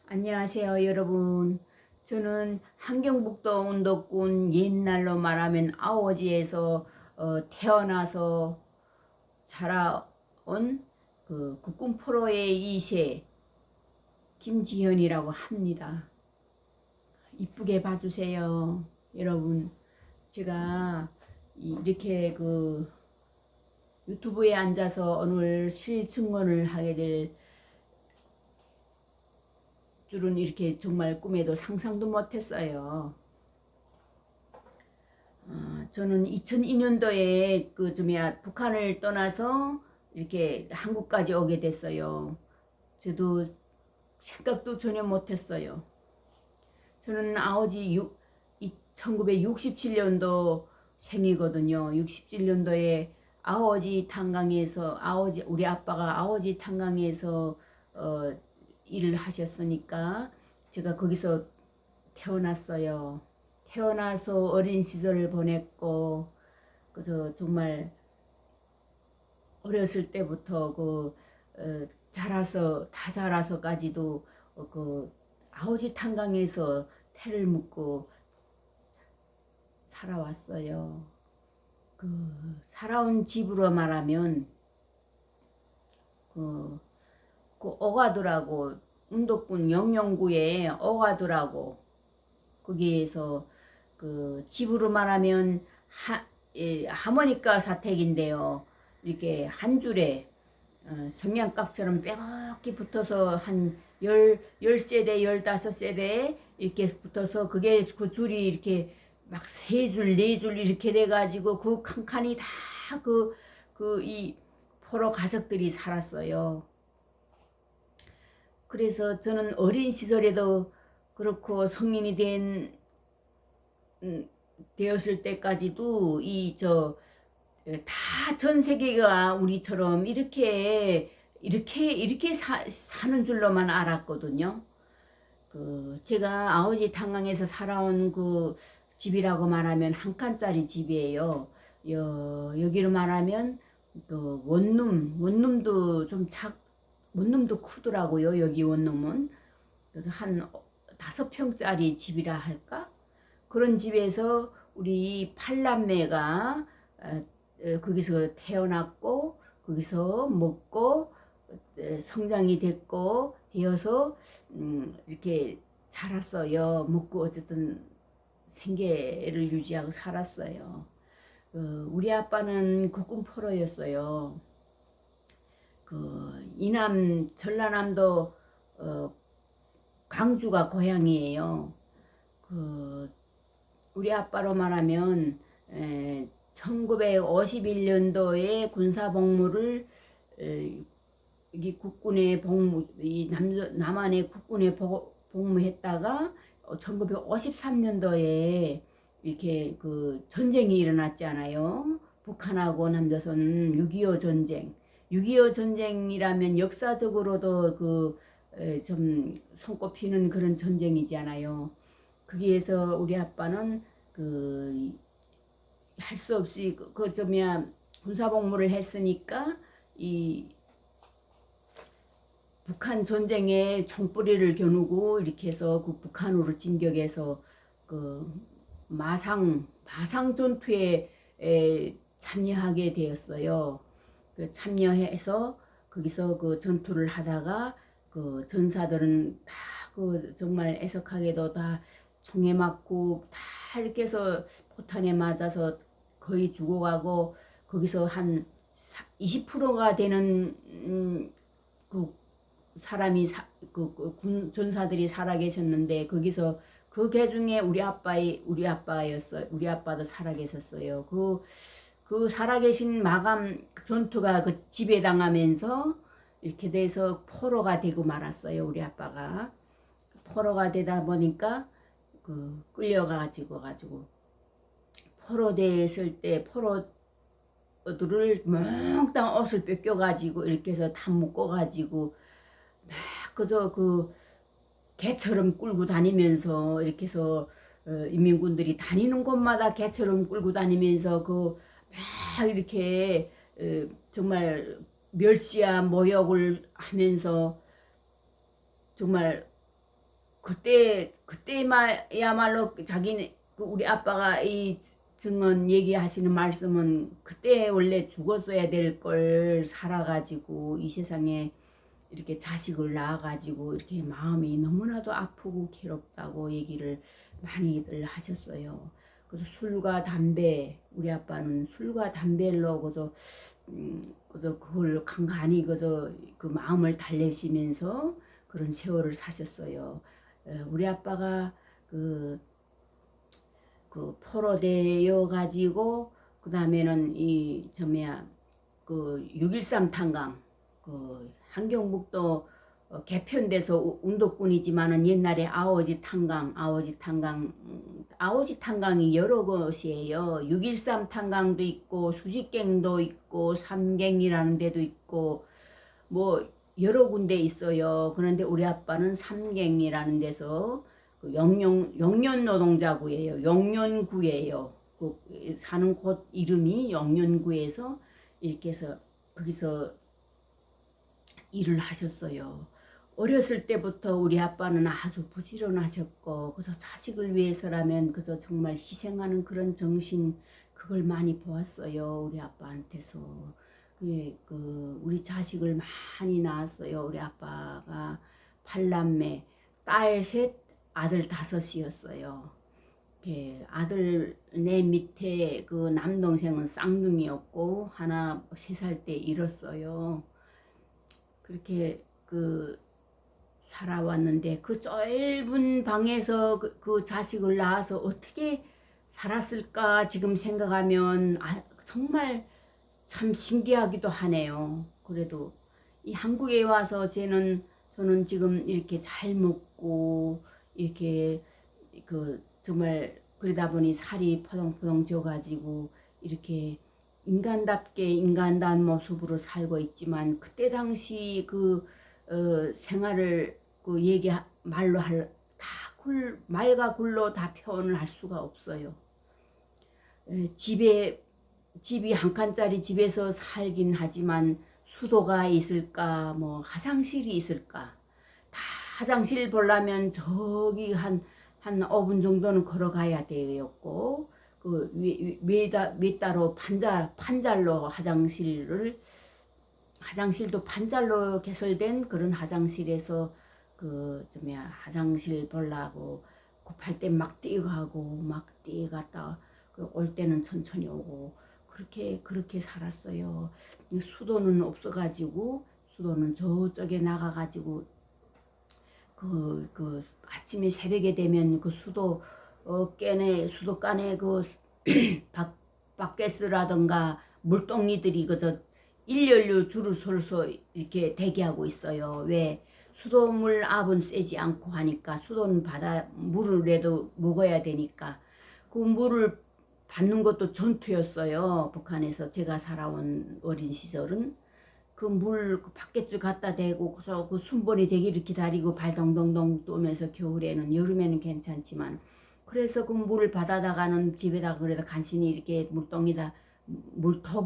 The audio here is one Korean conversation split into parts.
안녕하세요, 여러분. 저는 한경북도 운덕군 옛날로 말하면 아오지에서 태어나서 자라온 그 국군 프로의 2세 김지현이라고 합니다. 이쁘게 봐주세요, 여러분. 제가 이렇게 그 유튜브에 앉아서 오늘 실증언을 하게 될 줄은 이렇게 정말 꿈에도 상상도 못했어요. 저는 2002년도에 북한을 떠나서 이렇게 한국까지 오게 됐어요. 저도 생각도 전혀 못했어요. 저는 아버지 1967년도 생이거든요. 67년도에 아오지 탄강에서 우리 아빠가 아오지 탄강에서 일을 하셨으니까 제가 거기서 태어났어요. 태어나서 어린 시절을 보냈고, 그래서 정말 어렸을 때부터 자라서까지도 아오지 탄강에서 태를 묻고 살아왔어요. 살아온 집으로 말하면 어가두라고 운덕군 영영구에 어가두라고 거기에서 집으로 말하면 하모니카 사택인데요. 이렇게 한 줄에 성냥갑처럼 뾰족히 붙어서 한 10세대, 15세대 이렇게 붙어서 그게 그 줄이 이렇게 막 3줄, 4줄 이렇게 돼가지고 그 칸칸이 다 이 포로 가족들이 살았어요. 그래서 저는 어린 시절에도 그렇고 성인이 되었을 때까지도 다 전 세계가 우리처럼 이렇게 사는 줄로만 알았거든요. 제가 아오지 탄강에서 살아온 그 집이라고 말하면 한 칸짜리 집이에요. 여기로 말하면 원룸도 크더라고요. 여기 원룸은. 그래서 한 5평짜리 집이라 할까? 그런 집에서 우리 팔남매가 거기서 태어났고 거기서 먹고 성장이 됐고 되어서 이렇게 자랐어요. 먹고 어쨌든 생계를 유지하고 살았어요. 우리 아빠는 국군 포로였어요. 이남 전라남도 광주가 고향이에요. 우리 아빠로 말하면 1951년도에 군사복무를 여기 국군에 남한의 국군에 복무했다가 1953년도에 이렇게 전쟁이 일어났잖아요. 북한하고 남조선 6.25 전쟁. 6.25 전쟁이라면 역사적으로도 좀 손꼽히는 그런 전쟁이잖아요. 거기에서 우리 아빠는 할 수 없이 군사복무를 했으니까 이 북한 전쟁에 총뿌리를 겨누고 이렇게 해서 북한으로 진격해서 마상 전투에 참여하게 되었어요. 참여해서 거기서 전투를 하다가 전사들은 다 정말 애석하게도 다 총에 맞고 다 이렇게 해서 포탄에 맞아서 거의 죽어가고 거기서 한 20%가 되는 사람이 군 전사들이 살아계셨는데 거기서 개 중에 우리 아빠였어요. 우리 아빠도 살아계셨어요. 살아계신 마감 전투가 지배 당하면서 이렇게 돼서 포로가 되고 말았어요. 우리 아빠가 포로가 되다 보니까 끌려가지고 포로 됐을 때 포로들을 몽땅 옷을 뺏겨가지고 이렇게 해서 다 묶어가지고 막 그저 개처럼 끌고 다니면서 이렇게 해서 인민군들이 다니는 곳마다 개처럼 끌고 다니면서 막 이렇게 정말 멸시와 모욕을 하면서 정말 그때야말로 자기네 우리 아빠가 이 증언 얘기하시는 말씀은 그때 원래 죽었어야 될 걸 살아가지고 이 세상에 이렇게 자식을 낳아가지고 이렇게 마음이 너무나도 아프고 괴롭다고 얘기를 많이들 하셨어요. 그래서 술과 담배, 우리 아빠는 술과 담배로 그저 그걸 간간히 그저 그 마음을 달래시면서 그런 세월을 사셨어요. 우리 아빠가 그 포로되어 가지고 그 다음에는 그 6.13 탄광 그 한경북도 개편돼서 운동꾼이지만은 옛날에 아오지 탄광이 여러 곳이에요. 6.13 탄광도 있고 수직갱도 있고 삼갱이라는 데도 있고 뭐 여러 군데 있어요. 그런데 우리 아빠는 삼갱이라는 데서 그 영년 노동자구예요. 영년구예요. 그 사는 곳 이름이 영년구에서 이렇게 해서 거기서 일을 하셨어요. 어렸을 때부터 우리 아빠는 아주 부지런하셨고 그저 자식을 위해서라면 그저 정말 희생하는 그런 정신 그걸 많이 보았어요. 우리 아빠한테서. 우리 자식을 많이 낳았어요. 우리 아빠가 8남매, 딸 셋, 아들 5이었어요. 아들 내 밑에 그 남동생은 쌍둥이였고 하나 3살 때 잃었어요. 그렇게 살아왔는데 그 짧은 방에서 그 자식을 낳아서 어떻게 살았을까 지금 생각하면 정말 참 신기하기도 하네요. 그래도 이 한국에 와서 저는 지금 이렇게 잘 먹고 이렇게 정말 그러다 보니 살이 포동포동 쪄가지고 이렇게 인간답게 인간다운 모습으로 살고 있지만 그때 당시 생활을 말과 굴로 다 표현을 할 수가 없어요. 집이 한 칸짜리 집에서 살긴 하지만 수도가 있을까 뭐 화장실이 있을까 다 화장실 보려면 저기 한 5분 정도는 걸어가야 되었고 몇 따로 판잘로 화장실도 판잘로 개설된 그런 화장실에서 화장실 보려고 급할 때 막 뛰어가고 막 뛰어갔다 올 때는 천천히 오고 그렇게 살았어요. 수도는 없어가지고 수도는 저쪽에 나가가지고 아침에 새벽에 되면 그 수도간에 바켓스라든가 물동이들이 그저 일렬로 줄을 서서 이렇게 대기하고 있어요. 왜? 수돗물 압은 세지 않고 하니까 수도는 물을라도 먹어야 되니까 그 물을 받는 것도 전투였어요. 북한에서 제가 살아온 어린 시절은 그 바켓줄 갖다 대고 그 순번이 되기를 기다리고 발 동동동 떠면서 겨울에는 여름에는 괜찮지만 그래서 그 물을 받아다가는 집에다 그래도 간신히 이렇게 물통이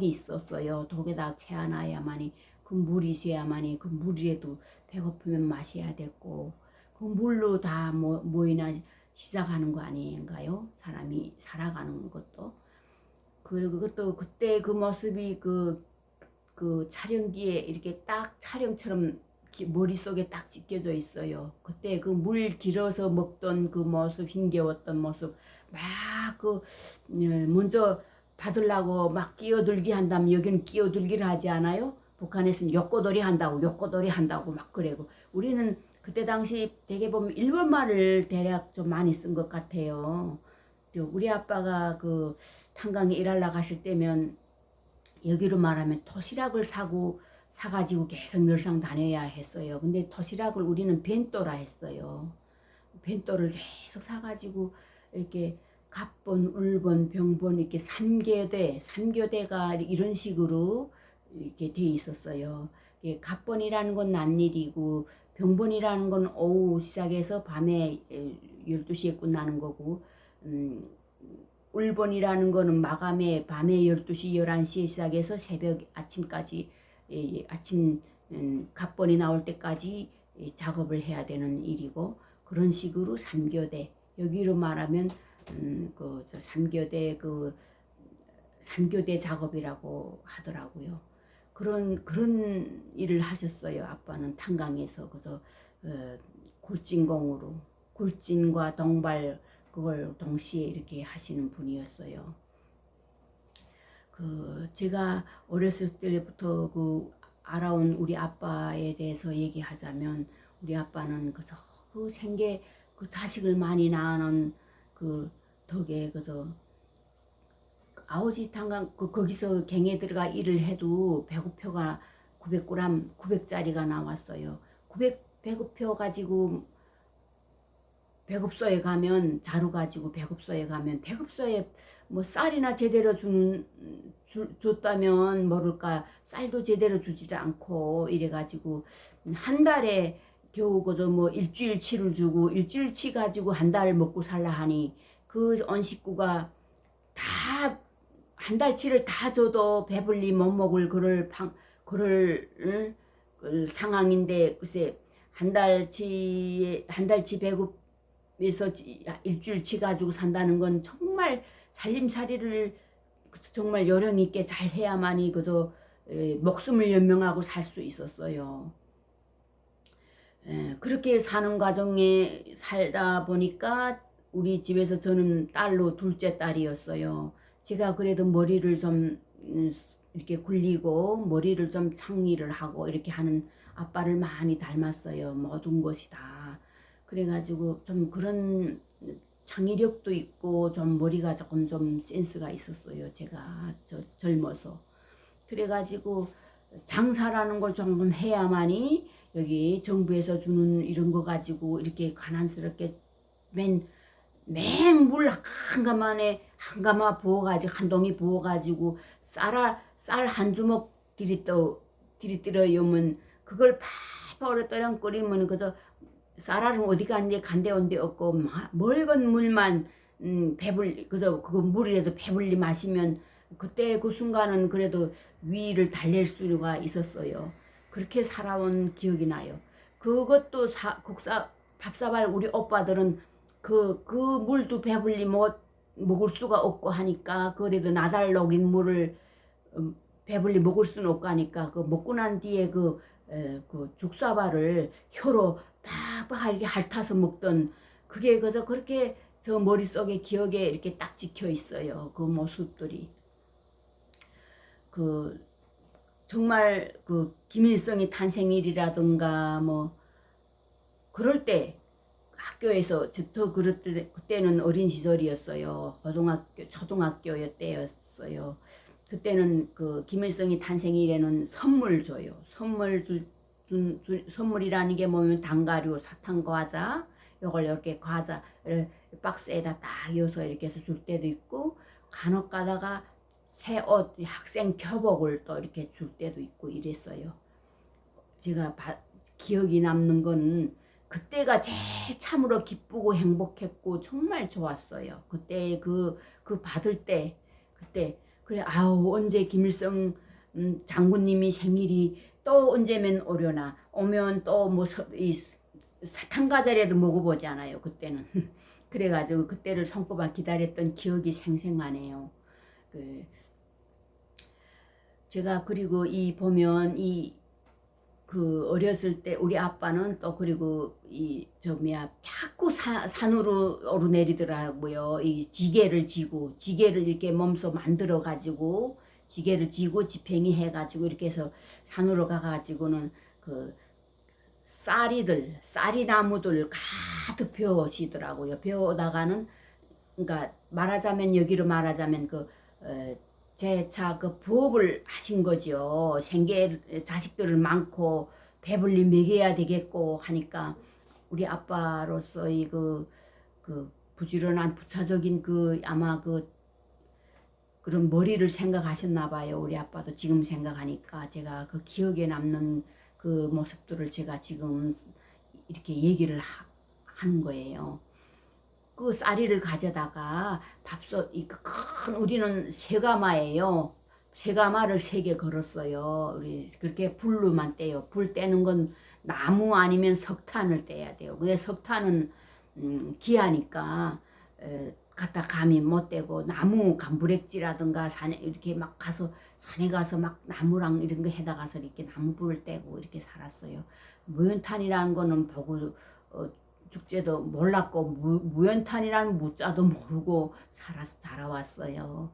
있었어요. 독에다 채워놔야만이 그 물이 있어야만이 그 물이라도 배고프면 마셔야 됐고 그 물로 다 모이나 시작하는 거 아닌가요? 사람이 살아가는 것도. 그리고 그것도 그때 그 모습이 그 촬영기에 이렇게 딱 촬영처럼 머릿속에 딱 찍혀져 있어요. 그때 그 물 길어서 먹던 그 모습, 힘겨웠던 모습, 먼저 받으려고 막 끼어들기 한다면 여기는 끼어들기를 하지 않아요? 북한에서는 욕고돌이 한다고 막 그래고 우리는 그때 당시 되게 보면 일본말을 대략 좀 많이 쓴 것 같아요. 우리 아빠가 탄광에 일하러 가실 때면 여기로 말하면 도시락을 사가지고 계속 늘상 다녀야 했어요. 근데 도시락을 우리는 벤또라 했어요. 벤또를 계속 사가지고 이렇게 갑본, 울본, 병본 이렇게 3교대가 이런 식으로 이렇게 돼 있었어요. 갑본이라는 건 낮일이고 병본이라는 건 오후 시작해서 밤에 12시에 끝나는 거고 울본이라는 거는 마감에 밤에 12시 11시에 시작해서 새벽 아침까지 갑본이 나올 때까지 작업을 해야 되는 일이고 그런 식으로 삼교대, 여기로 말하면 저 삼교대 작업이라고 하더라고요. 그런 일을 하셨어요. 아빠는 탄광에서 그저 굴진공으로 굴진과 동발 그걸 동시에 이렇게 하시는 분이었어요. 제가 어렸을 때부터 알아온 우리 아빠에 대해서 얘기하자면, 우리 아빠는 그 생계 자식을 많이 낳는 덕에 아오지 탄광 거기서 갱에 들어가 일을 해도 배고표가 900g 900짜리가 나왔어요. 900 배고표 가지고 배급소에 가면 자루 가지고 배급소에 가면 배급소에 뭐 쌀이나 제대로 줬다면 모를까 쌀도 제대로 주지도 않고 이래가지고 한 달에 겨우 뭐 일주일치를 주고 일주일치 가지고 한 달 먹고 살라 하니 온 식구가 다 한 달치를 다 줘도 배불리 못 먹을 그 상황인데, 글쎄 한 달치 배급에서 일주일치 가지고 산다는 건 정말 살림살이를 정말 요령 있게 잘 해야만이 목숨을 연명하고 살 수 있었어요. 그렇게 사는 과정에 살다 보니까 우리 집에서 저는 딸로 둘째 딸이었어요. 제가 그래도 머리를 좀 이렇게 굴리고 머리를 좀 창의를 하고 이렇게 하는 아빠를 많이 닮았어요. 모든 것이 다. 그래가지고 좀 그런 창의력도 있고 좀 머리가 조금 좀 센스가 있었어요. 제가 젊어서. 그래가지고 장사라는 걸 조금 해야만이 여기 정부에서 주는 이런 거 가지고 이렇게 가난스럽게 맹물 한 가마 부어가지고 한 동이 부어가지고 쌀 한 주먹 들이뜨려면 그걸 파파오래 떠랑 끓이면 쌀알은 어디 간데 간데온데 없고 멀건 물만 그거 물이라도 배불리 마시면 그때 그 순간은 그래도 위를 달랠 수가 있었어요. 그렇게 살아온 기억이 나요. 그것도 밥사발 우리 오빠들은 그 물도 배불리 먹을 수가 없고 하니까 그래도 나달 녹인 물을 배불리 먹을 수는 없고 하니까 먹고 난 뒤에 죽사발을 혀로 팍팍 이렇게 핥아서 먹던 그게 그렇게 저 머릿속에 기억에 이렇게 딱 찍혀 있어요. 그 모습들이. 정말 김일성이 탄생일이라든가 뭐 그럴 때 학교에서 그때는 어린 시절이었어요. 초등학교 때였어요. 그때는 김일성이 탄생일에는 선물 줘요. 선물이라는 게 뭐냐면 단가류, 사탕 과자, 요걸 이렇게 과자 박스에다 딱 이어서 이렇게 해서 줄 때도 있고, 간혹 가다가 새 옷, 학생 교복을 또 이렇게 줄 때도 있고 이랬어요. 제가 기억이 남는 거는 그때가 제일 참으로 기쁘고 행복했고 정말 좋았어요. 그때 받을 때 그때 그래 언제 김일성 장군님이 생일이 또 언제면 오려나, 오면 또 뭐 사탕과자라도 먹어보잖아요 그때는. 그래가지고 그때를 손꼽아 기다렸던 기억이 생생하네요. 제가 그리고 보면 어렸을 때 우리 아빠는 또 그리고 자꾸 산으로 오르내리더라고요. 이 지게를 이렇게 몸소 만들어 가지고 지게를 지고 지팽이 해 가지고 이렇게 해서 산으로 가 가지고는 쌀이 나무들 가득 베어지더라고요. 베어다가는 그러니까 여기로 말하자면 제차 부업을 하신 거죠. 자식들을 많고 배불리 먹여야 되겠고 하니까 우리 아빠로서의 부지런한 부차적인 아마 그런 머리를 생각하셨나 봐요. 우리 아빠도 지금 생각하니까 제가 기억에 남는 모습들을 제가 지금 이렇게 얘기를 하는 거예요. 쌀이를 가져다가 우리는 세가마예요. 세가마를 3개 걸었어요. 우리 그렇게 불로만 떼요. 불 떼는 건 나무 아니면 석탄을 떼야 돼요. 근데 석탄은 귀하니까 갖다 감히 못 떼고 나무 감부렉지라든가 산에 이렇게 막 가서 산에 가서 막 나무랑 이런 거 해다 가서 이렇게 나무불을 떼고 이렇게 살았어요. 무연탄이라는 거는 보고 축제도 몰랐고 무연탄이라는 무자도 모르고 자라왔어요.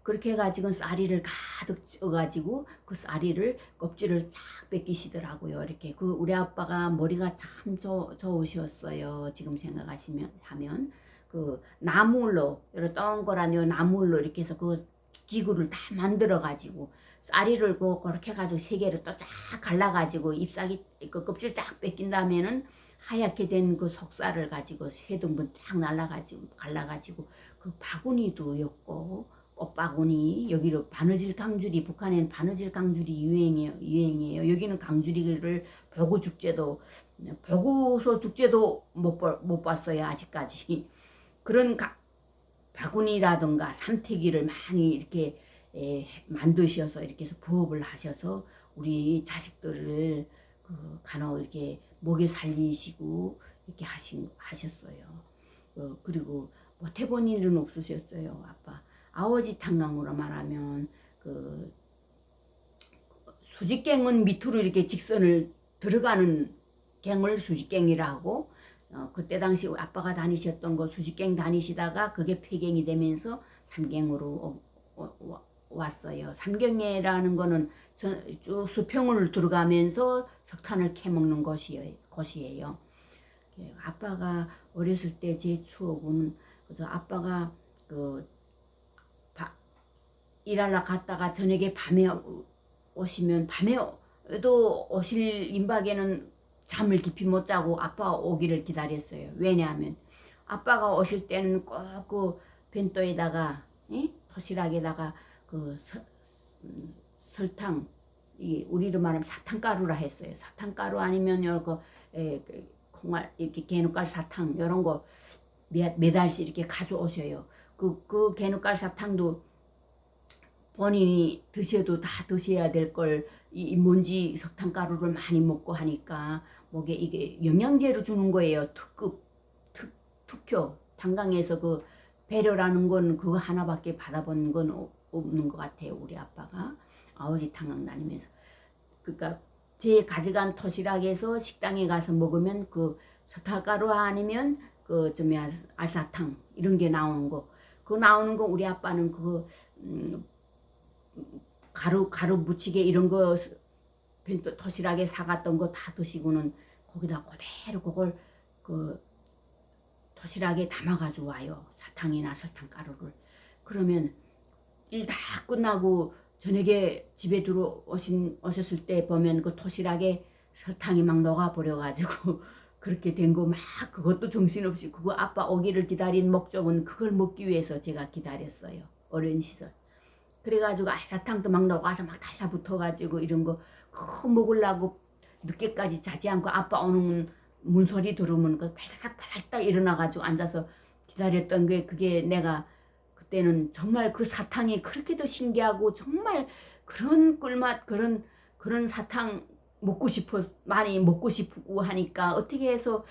그렇게 해가지고 쌀이를 가득 쪄가지고 그 쌀이를 껍질을 쫙 뺏기시더라고요. 이렇게 그 우리 아빠가 머리가 참 좋으셨어요. 지금 생각하시면 하면 그 나물로 여러 동그란 나물로 이렇게 해서 그 기구를 다 만들어 가지고 쌀이를 그렇게 해가지고 세 개를 또 쫙 갈라가지고 잎사귀 그 껍질 쫙 뺏긴 다음에는 하얗게 된 그 속살을 가지고 세 등분 쫙 날라가지고 갈라가지고 그 바구니도 였고 꽃바구니 여기로 바느질 강줄이 북한에는 바느질 강줄이 유행이에요. 여기는 강줄이를 벼구 축제도 벼구소 축제도 못 봤어요 아직까지. 그런 바구니라든가 삼태기를 많이 이렇게 만드셔서 이렇게 해서 부업을 하셔서 우리 자식들을 간혹 이렇게 먹여 살리시고 이렇게 하셨어요. 그리고 못 해본 일은 없으셨어요 아빠. 아버지 탄광으로 말하면 그 수직갱은 밑으로 이렇게 직선을 들어가는 갱을 수직갱이라고 그때 당시 아빠가 다니셨던 거 수직갱 다니시다가 그게 폐갱이 되면서 삼갱으로 왔어요. 삼경이라는 거는 쭉 수평을 들어가면서 석탄을 캐먹는 곳이에요. 아빠가 어렸을 때 제 추억은 그래서 아빠가 그 일하러 갔다가 저녁에 밤에 오시면 밤에도 오실 임박에는 잠을 깊이 못 자고 아빠 오기를 기다렸어요. 왜냐하면 아빠가 오실 때는 꼭 그 벤또에다가 도시락에다가 그 설탕 우리로 말하면 사탕가루라 했어요. 사탕가루 아니면 콩알 이렇게 개누깔 사탕 이런 거 매달씩 이렇게 가져오셔요. 그 개누깔 사탕도 본인이 드셔도 다 드셔야 될 걸 이 먼지 석탄가루를 많이 먹고 하니까 목에 이게 영양제로 주는 거예요. 특효 탄강에서 그 배려라는 건 그거 하나밖에 받아본 건 없는 것 같아요. 우리 아빠가 아버지 탄강 다니면서 그러니까 제 가져간 도시락에서 식당에 가서 먹으면 그 석탄가루 아니면 그 알사탕 이런 게 나오는 거 그거 나오는 거 우리 아빠는 그거 가루 무치게 이런 거 도시락에 사갔던 거 다 드시고는 거기다 그대로 그걸 그 도시락에 담아가지고 와요. 사탕이나 설탕가루를. 그러면 일 다 끝나고 저녁에 집에 오셨을 때 보면 그 도시락에 설탕이 막 녹아버려가지고 그렇게 된 거 막 그것도 정신없이 그거 아빠 오기를 기다린 목적은 그걸 먹기 위해서 제가 기다렸어요. 어린 시절. 그래가지고 알사탕도 막 녹아서 막 달라붙어가지고 이런 거 그거 먹으려고 늦게까지 자지 않고 아빠 오는 문소리 들으면 그 발닥발닥 일어나가지고 앉아서 기다렸던 게 그게 내가 그때는 정말 그 사탕이 그렇게도 신기하고 정말 그런 꿀맛 그런 사탕 많이 먹고 싶고 하니까 어떻게 해서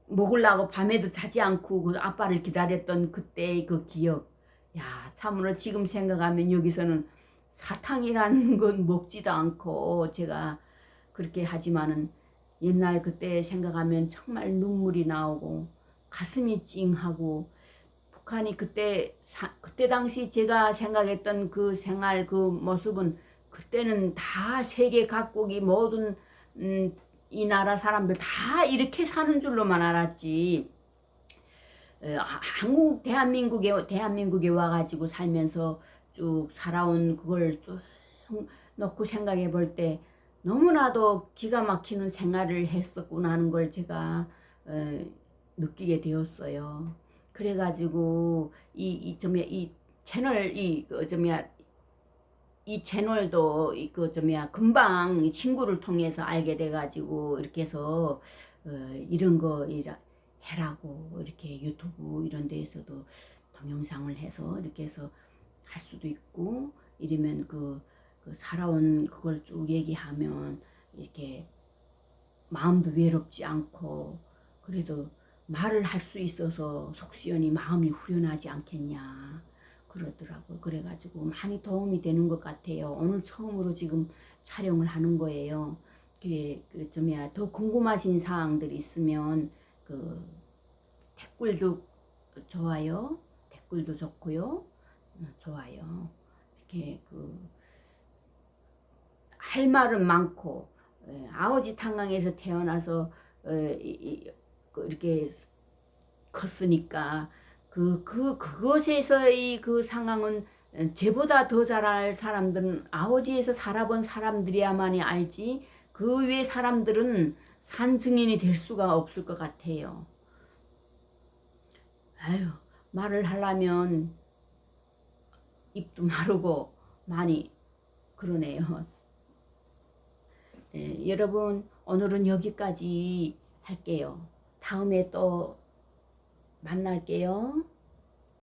먹으려고 밤에도 자지 않고 그 아빠를 기다렸던 그때의 그 기억. 야, 참으로 지금 생각하면 여기서는 사탕이라는 건 먹지도 않고 제가 그렇게 하지만은 옛날 그때 생각하면 정말 눈물이 나오고 가슴이 찡하고 북한이 그때 당시 제가 생각했던 그 생활 그 모습은 그때는 다 세계 각국이 모든 이 나라 사람들 다 이렇게 사는 줄로만 알았지. 한국 대한민국에 와가지고 살면서 쭉 살아온 그걸 쭉 놓고 생각해 볼 때 너무나도 기가 막히는 생활을 했었구나 하는 걸 제가 느끼게 되었어요. 그래가지고 이 채널 이 채널도 금방 친구를 통해서 알게 돼가지고 이렇게 해서 이런 거 해라고 이렇게 유튜브 이런 데에서도 동영상을 해서 이렇게 해서 할 수도 있고 이러면 그 살아온 그걸 쭉 얘기하면 이렇게 마음도 외롭지 않고 그래도 말을 할 수 있어서 속 시원히 마음이 후련하지 않겠냐 그러더라고요. 그래가지고 많이 도움이 되는 것 같아요. 오늘 처음으로 지금 촬영을 하는 거예요. 더 궁금하신 사항들 있으면 그 댓글도 좋아요. 댓글도 좋고요. 좋아요. 이렇게 할 말은 많고 아버지 탄광에서 태어나서 이렇게 컸으니까 그것에서의 그 상황은 쟤보다 더 잘할 사람들은 아버지에서 살아본 사람들이야만이 알지 그 외 사람들은 산 증인이 될 수가 없을 것 같아요. 아유, 말을 하려면 입도 마르고 많이 그러네요. 여러분 오늘은 여기까지 할게요. 다음에 또 만날게요.